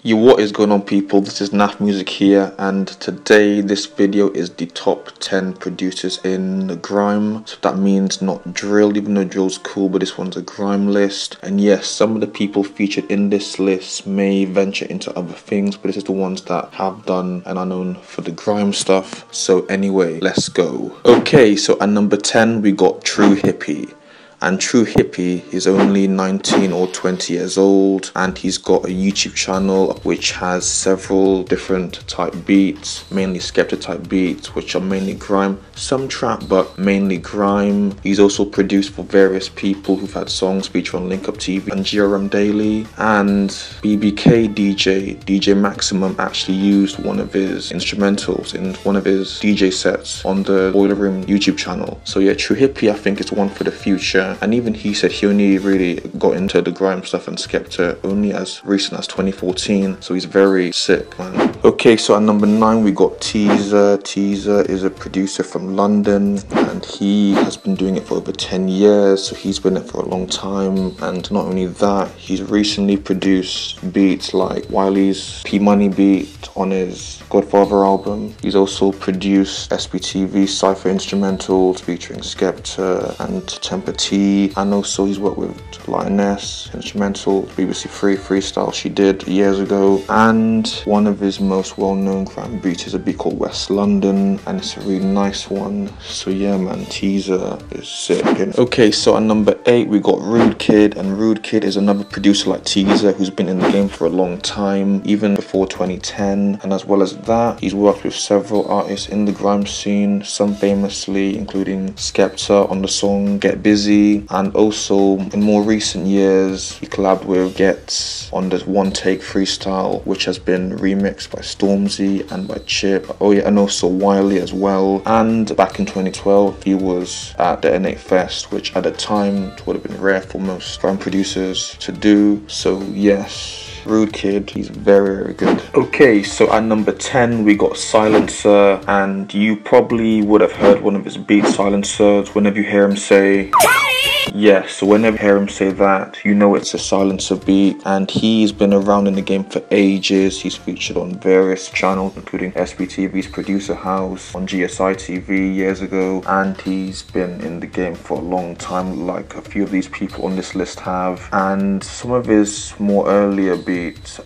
Yo, what is going on, people? This is Naf Music here, and today this video is the top 10 producers in the grime. So that means not drill, even though drill's cool, but this one's a grime list. And yes, some of the people featured in this list may venture into other things, but this is the ones that have done and are known for the grime stuff. So anyway, let's go. Okay, so at number 10 we got True Hippie. And True Hippie is only 19 or 20 years old, and he's got a YouTube channel which has several different type beats, mainly Skepta type beats, which are mainly grime, some trap but mainly grime. He's also produced for various people who've had songs featured on Link Up TV and GRM Daily, and BBK DJ Maximum actually used one of his instrumentals in one of his DJ sets on the Boiler Room YouTube channel. So yeah, True Hippie I think is one for the future. And even he said he only really got into the grime stuff and Skepta only as recent as 2014. So he's very sick, man. Okay, so at number 9 we got Teaser. Teaser is a producer from London, and he has been doing it for over 10 years. So he's been in it for a long time. And not only that, he's recently produced beats like Wiley's P Money beat on his Godfather album. He's also produced SBTV Cypher instrumentals featuring Skepta and Temper T. And also he's worked with Lioness instrumental, BBC Three freestyle she did years ago. And one of his most well-known grime beats is a beat called West London, and it's a really nice one. So yeah, man, Teaser is sick. Okay, so at number 8 we got Rude Kid, and Rude Kid is another producer like Teaser who's been in the game for a long time, even before 2010. And as well as that, he's worked with several artists in the grime scene, some famously including Skepta on the song Get Busy. And also in more recent years he collabed with Gets on this One Take freestyle, which has been remixed by Stormzy and by Chip. Oh yeah, and also Wiley as well. And back in 2012 he was at the N8 Fest, which at the time would have been rare for most grime producers to do. So yes, Rude Kid, he's very good. Okay, so at number 10 we got Silencer, and you probably would have heard one of his beats, Silencers, whenever you hear him say yes. So whenever you hear him say that, you know it's a Silencer beat. And he's been around in the game for ages. He's featured on various channels including SBTV's Producer House, on GSI TV years ago, and he's been in the game for a long time, like a few of these people on this list have. And some of his more early beats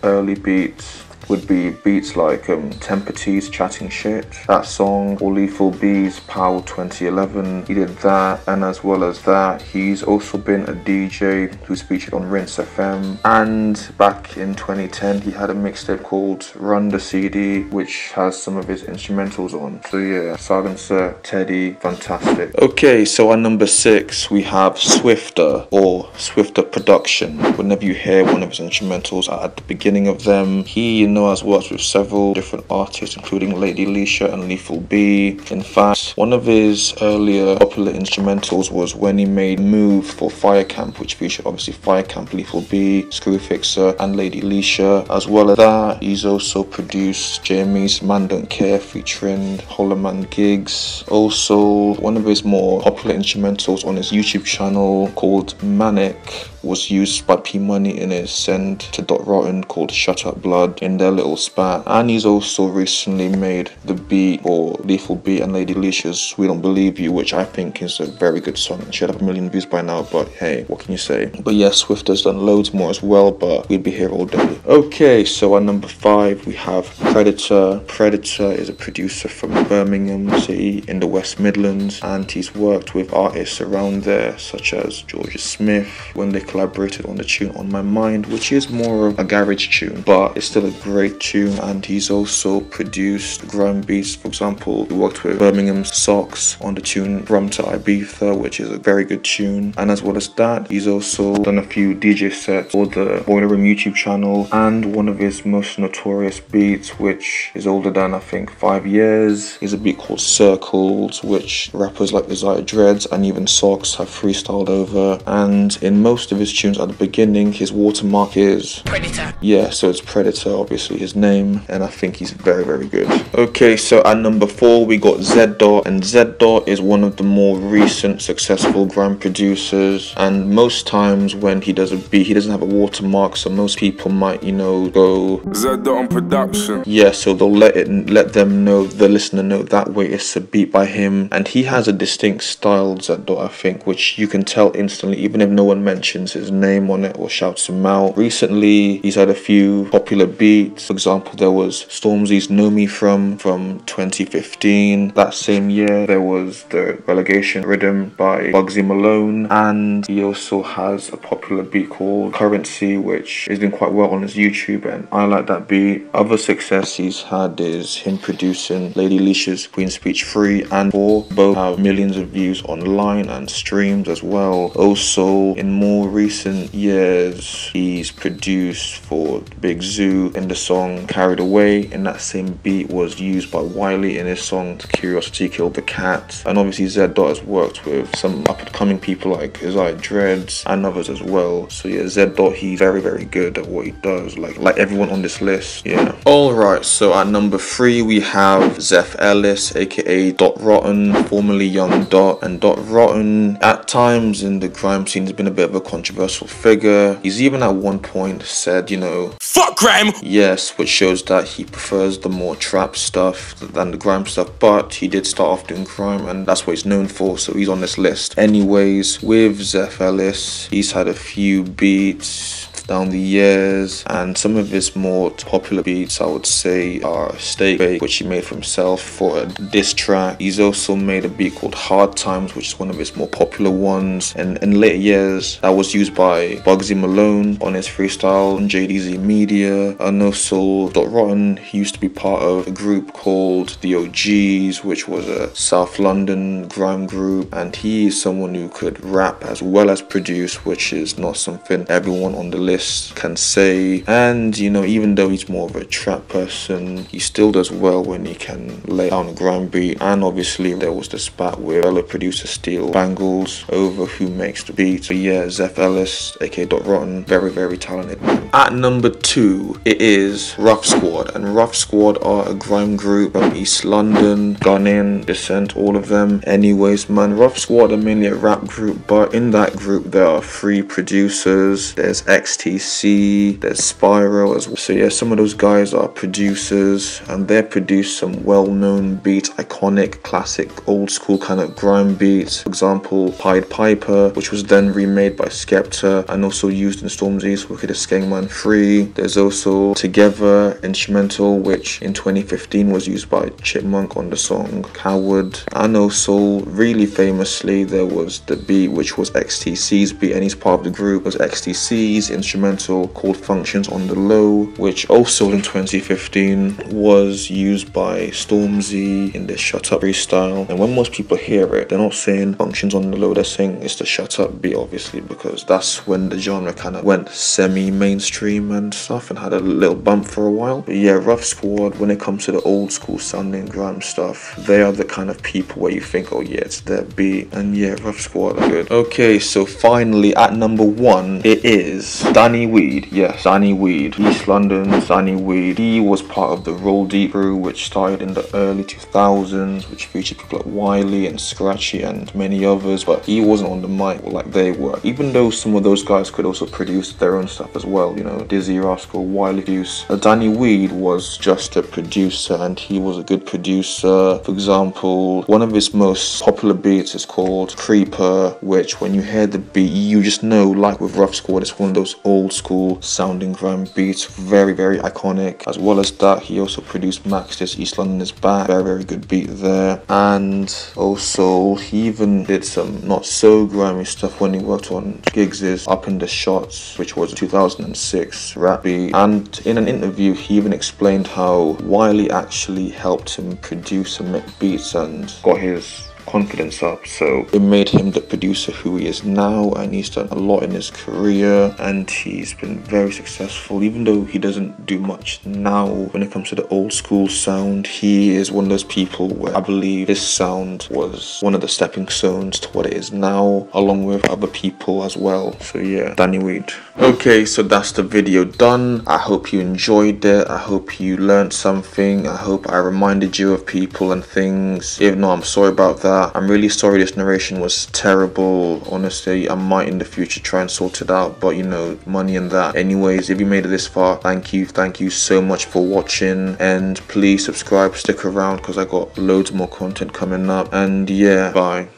would be beats like Temper T's Chatting Shit, that song, or Lethal B's Power 2011, he did that. And as well as that, he's also been a DJ who's featured on Rinse FM, and back in 2010 he had a mixtape called Run the CD, which has some of his instrumentals on. So yeah, Silencer, Teddy, fantastic. Okay, so at number 6 we have Swifter, or Swifter Production. Whenever you hear one of his instrumentals at the beginning of them, he has worked with several different artists including Lady Leisha and Lethal B. In fact, one of his earlier popular instrumentals was when he made Move for Fire Camp, which featured obviously Fire Camp, Lethal B, Screw Fixer and Lady Leisha. As well as that, he's also produced Jamie's Man Don't Care featuring Holloman Gigs. Also, one of his more popular instrumentals on his YouTube channel called Manic was used by P Money in his Send to Dot Rotten called Shut Up Blood in their little spat. And he's also recently made the beat for Lethal B and Lady Leisha's We Don't Believe You, which I think is a very good song. It should have 1 million views by now, but hey, what can you say? But yeah, Swifter's done loads more as well, but we'd be here all day. Okay, so at number 5 we have Predator. Predator is a producer from Birmingham City in the West Midlands, and he's worked with artists around there such as Georgia Smith when they collaborated on the tune On My Mind, which is more of a garage tune, but it's still a great tune. And he's also produced grime beats. For example, he worked with Birmingham's Socks on the tune Rum to Ibiza, which is a very good tune. And as well as that, he's also done a few DJ sets for the Boiler Room YouTube channel. And one of his most notorious beats, which is older than I think 5 years, is a beat called Circles, which rappers like Isaiah Dreads and even Socks have freestyled over. And in most of his tunes at the beginning, his watermark is Predator. Yeah, so it's Predator, obviously his name, and I think he's very, very good. Okay, so at number 4 we got Zedd, and Zedd is one of the more recent successful grime producers, and most times when he does a beat, he doesn't have a watermark, so most people might, you know, go Zedd on production. Yeah, so they'll let them know, the listener know, that way it's a beat by him, and he has a distinct style, Zedd, I think, which you can tell instantly, even if no one mentions his name on it or shouts him out. Recently, he's had a few popular beats. For example, there was Stormzy's Know Me From 2015. That same year, there was the Relegation Rhythm by Bugsy Malone, and he also has a popular beat called Currency, which is doing quite well on his YouTube, and I like that beat. Other success he's had is him producing Lady Leisha's Queen Speech 3 and 4. Both have millions of views online and streams as well. Also, in more recent years, he's produced for Big Zoo in the song Carried Away, and that same beat was used by Wiley in his song Curiosity Killed the Cat. And obviously Zedd has worked with some up-and-coming people like Isaiah Dreads and others as well. So yeah, Zedd, he's very, very good at what he does, like everyone on this list. Yeah. Alright, so at number 3 we have Zeff Ellis, aka Dot Rotten, formerly Young Dot. And Dot Rotten at times in the grime scene has been a bit of a controversial figure. He's even at one point said, you know, fuck grime! Yes, which shows that he prefers the more trap stuff than the grime stuff, but he did start off doing grime and that's what he's known for, so he's on this list. Anyways, with Zeff Ellis, he's had a few beats down the years, and some of his more popular beats I would say are Steak Bake, which he made for himself for a diss track. He's also made a beat called Hard Times, which is one of his more popular ones, and in later years that was used by Bugsy Malone on his freestyle on JDZ Media. And also Dot Rotten, he used to be part of a group called The OGs, which was a South London grime group, and he is someone who could rap as well as produce, which is not something everyone on the list can say. And you know, even though he's more of a trap person, he still does well when he can lay down a grime beat. And obviously there was the spat with fellow producer Steel Bangles over who makes the beat. So yeah, Zeff Ellis, aka Dot Rotten, very, very talented man. At number 2 it is Rough Squad, and Rough Squad are a grime group from East London, Ghanaian descent, all of them. Anyways man, Rough Squad are mainly a rap group, but in that group there are 3 producers. There's XTC, there's Spyro as well. So yeah, some of those guys are producers, and they produce some well-known beats, iconic, classic, old school kind of grime beats. For example, Pied Piper, which was then remade by Skepta and also used in Stormzy's Wickedest Gangman 3. There's also Together instrumental, which in 2015 was used by Chipmunk on the song Coward. And also really famously there was the beat which was XTC's beat, and he's part of the group, was XTC's instrumental called Functions on the Low, which also in 2015 was used by Stormzy in the Shut Up freestyle. And when most people hear it, they're not saying Functions on the Low, they're saying it's the Shut Up beat, obviously, because that's when the genre kind of went semi-mainstream and stuff and had a little bump for a while. But yeah, Rough Squad, when it comes to the old school sounding grime stuff, they are the kind of people where you think, oh yeah, it's their beat. And yeah, Rough Squad are good. Okay, so finally at number 1 it is Danny Weed. Yes, Danny Weed, East London's Danny Weed. He was part of the Roll Deep crew, which started in the early 2000s, which featured people like Wiley and Scratchy and many others, but he wasn't on the mic like they were, even though some of those guys could also produce their own stuff as well, you know, Dizzy Rascal, Wiley Deuce. Danny Weed was just a producer, and he was a good producer. For example, one of his most popular beats is called Creeper, which when you hear the beat, you just know, like with Rough Squad, it's one of those old school sounding grime beats, very, very iconic. As well as that, he also produced Max's East London Is Back, very, very good beat there. And also he even did some not so grimy stuff when he worked on Giggs's Up in the Shots, which was a 2006 rap beat. And in an interview he even explained how Wiley actually helped him produce and make beats and got his confidence up. So it made him the producer who he is now, and he's done a lot in his career, and he's been very successful. Even though he doesn't do much now when it comes to the old school sound, he is one of those people where I believe his sound was one of the stepping stones to what it is now, along with other people as well. So yeah, Danny Weed. Okay, so that's the video done. I hope you enjoyed it. I hope you learned something. I hope I reminded you of people and things. If not, I'm sorry about that. I'm really sorry this narration was terrible. Honestly, I might in the future try and sort it out, but you know, money and that. Anyways, if you made it this far, thank you so much for watching, and please subscribe, stick around because I got loads more content coming up. And yeah, bye.